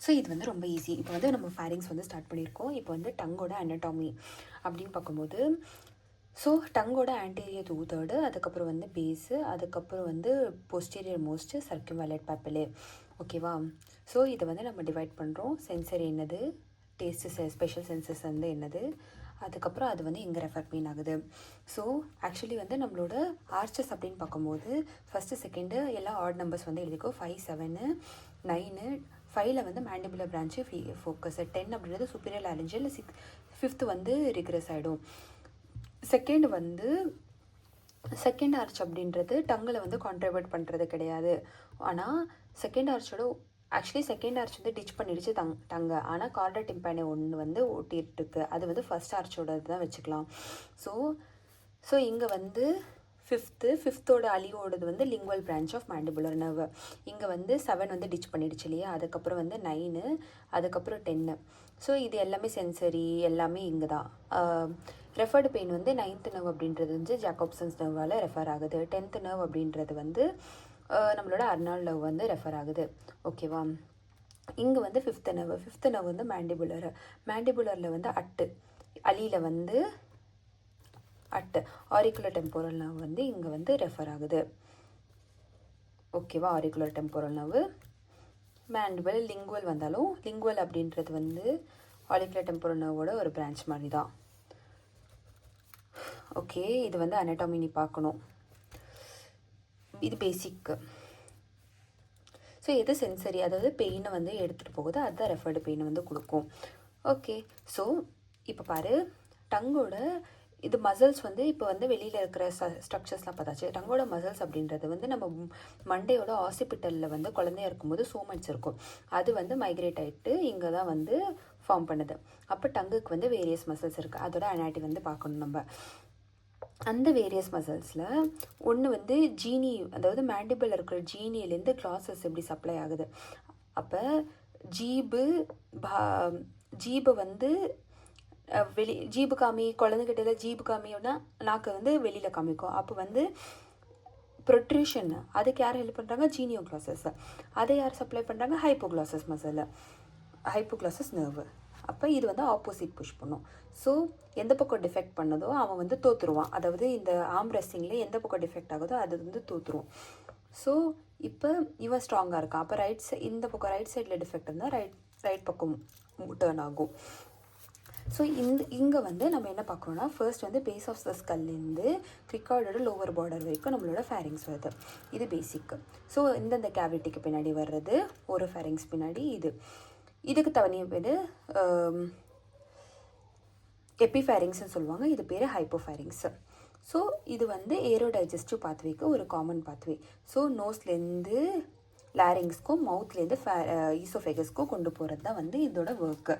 So இது வந்து ரொம்ப ஈஸி. இப்போ வந்து நம்ம ஃபேரிங்ஸ் வந்து ஸ்டார்ட் பண்ணியிருக்கோம். இப்போ வந்து டங்கோட அனடாமி அப்படின்னு பார்க்கும்போது, ஸோ டங்கோட ஆன்டீரியர் 2/3, அதுக்கப்புறம் வந்து பேஸு, அதுக்கப்புறம் வந்து போஸ்டீரியர் மோஸ்ட் சர்க்கும்வேலட் பேப்பிலே. ஓகேவா? ஸோ இதை வந்து நம்ம டிவைட் பண்ணுறோம். சென்சரி என்னது, டேஸ்ட்டு ஸ்பெஷல் சென்சஸ் வந்து என்னது, அதுக்கப்புறம் அது வந்து எங்கே ரெஃபர் மீன் ஆகுது. ஸோ ஆக்சுவலி வந்து நம்மளோட ஆர்ச்சஸ் அப்படின்னு பார்க்கும்போது ஃபஸ்ட்டு செகண்டு எல்லாம் ஆட் நம்பர்ஸ் வந்து எழுதிக்கோ. 5, 7, 9, 5ல் வந்து மேண்டிபுலர் பிரான்ச்சு ஃபோக்கஸ், 10 அப்படின்றது சுப்பீரியர் லாரிஞ்சல், 5th வந்து ரிக்ரஸ் ஆகிடும். செகண்ட் ஆர்ச் அப்படின்றது டங்கில் வந்து கான்ட்ரிபியூட் பண்ணுறது கிடையாது. ஆனால் செகண்ட் ஆர்ச்சோட ஆக்சுவலி செகண்ட் ஆர்ச் வந்து டிச் பண்ணிடுச்சு டங்கை. ஆனால் கார்டா டிம்பானி ஒன்று வந்து ஒட்டிகிட்டு அது வந்து ஃபஸ்ட் ஆர்ச்சோட தான் வச்சுக்கலாம். ஸோ இங்கே வந்து ஃபிஃப்த்தோட அலியோடது வந்து lingual branch of mandibular nerve. இங்கே வந்து 7 வந்து டிச் பண்ணிடுச்சு இல்லையா, அதுக்கப்புறம் வந்து 9, அதுக்கப்புறம் 10. ஸோ இது எல்லாமே சென்சரி எல்லாமே இங்கே தான். ரெஃபர்டு பெயின் வந்து 9th நர்வ் அப்படின்றது வந்து ஜாக்கப்சன்ஸ் நர்வால் ரெஃபர் ஆகுது. 10th நர்வ் அப்படின்றது வந்து நம்மளோட அர்னால்ட் நர்வ் வந்து ரெஃபர் ஆகுது. ஓகேவா? இங்கே வந்து ஃபிஃப்த் நர்வ் வந்து மேண்டிபுலரில் வந்து அலியில் வந்து ஆரிக்குலர் டெம்போரல் நர்வ் வந்து இங்கே வந்து ரெஃபர் ஆகுது. ஓகேவா? ஆரிக்குலர் டெம்போரல் நர்வ், மேண்டிபல், லிங்குவல் வந்தாலும் லிங்குவல் அப்படின்றது வந்து ஆரிக்குலர் டெம்போரல் நர்வோட ஒரு பிரான்ச் மாதிரி தான். ஓகே, இது வந்து அனடாமி நீ பார்க்கணும். இது பேசிக்கு. ஸோ எது சென்சரி, அதாவது பெயினை வந்து எடுத்துகிட்டு போகுது, அதுதான் ரெஃபர்டு பெயினை வந்து கொடுக்கும். ஓகே, ஸோ இப்போ பாரு, டங்கோட இது மசில்ஸ் வந்து இப்போ வந்து வெளியில் இருக்கிற ஸ்ட்ரக்சர்ஸ்லாம் பார்த்தாச்சு. டங்கோட மசில்ஸ் அப்படின்றது வந்து நம்ம மண்டையோட ஆசிபிட்டலில் வந்து குழந்தையா இருக்கும்போது சோமன்ஸ் இருக்கும், அது வந்து மைக்ரேட் ஆகிட்டு இங்கே தான் வந்து ஃபார்ம் பண்ணுது. அப்போ டங்குக்கு வந்து வேரியஸ் மசில்ஸ் இருக்குது, அதோட அனாட்டி வந்து பார்க்கணும் நம்ம. அந்த வேரியஸ் மசில்ஸில் ஒன்று வந்து ஜீனி, அதாவது மேண்டிபிள் இருக்கிற ஜீனியிலேருந்து கிளாஸஸ் எப்படி சப்ளை ஆகுது. அப்போ ஜீபு வந்து ஜீபு காமி, குழந்தைகிட்ட ஜீபு காமியோன்னா நாக்கு வந்து வெளியில் காமிக்கும். அப்போ வந்து ப்ரொட்ரூஷன், அதுக்கு யார் ஹெல்ப் பண்ணுறாங்க, ஜீனியோ கிளாஸஸ். அதை யார் சப்ளை பண்ணுறாங்க, ஹைப்போக்ளாசஸ் மசில், ஹைப்போக்ளாசஸ் நர்வு. அப்போ இது வந்து ஆப்போசிட் புஷ் பண்ணும். ஸோ எந்த பக்கம் டிஃபெக்ட் பண்ணதோ அவன் வந்து தோற்றுருவான். அதாவது இந்த ஆர்ம் ரெஸ்லிங்கில் எந்த பக்கம் டிஃபெக்ட் ஆகுதோ அது வந்து தோற்றுருவோம். ஸோ இப்போ இவன் ஸ்ட்ராங்காக இருக்கான். அப்போ இந்த பக்கம் ரைட் சைடில் டிஃபெக்ட் இருந்தால் ரைட் பக்கம் டேர்ன் ஆகும். ஸோ இங்கே வந்து நம்ம என்ன பார்க்குறோன்னா, ஃபர்ஸ்ட் வந்து பேஸ் ஆஃப் த ஸ்கல்லேருந்து க்ரிக்கார்டோட லோவர் பார்டர் வரைக்கும் நம்மளோட ஃபேரிங்ஸ் வருது. இது பேசிக்கு. ஸோ இந்த கேவிட்டிக்கு பின்னாடி வர்றது ஒரு ஃபேரிங்ஸ் பின்னாடி இதுக்கு தனியாக பேர் எபிஃபேரிங்ஸ்னு சொல்லுவாங்க. இது பேர் ஹைப்போஃபேரிங்ஸ். ஸோ இது வந்து ஏரோடைஜஸ்டிவ் பாத்வேக்கு ஒரு காமன் பாத்வே. ஸோ நோஸ்லேருந்து லாரிங்ஸ்க்கும் மவுத்லேருந்து ஈசோஃபேகஸ்க்கும் கொண்டு போகிறது தான் வந்து இதோட ஒர்க்கு.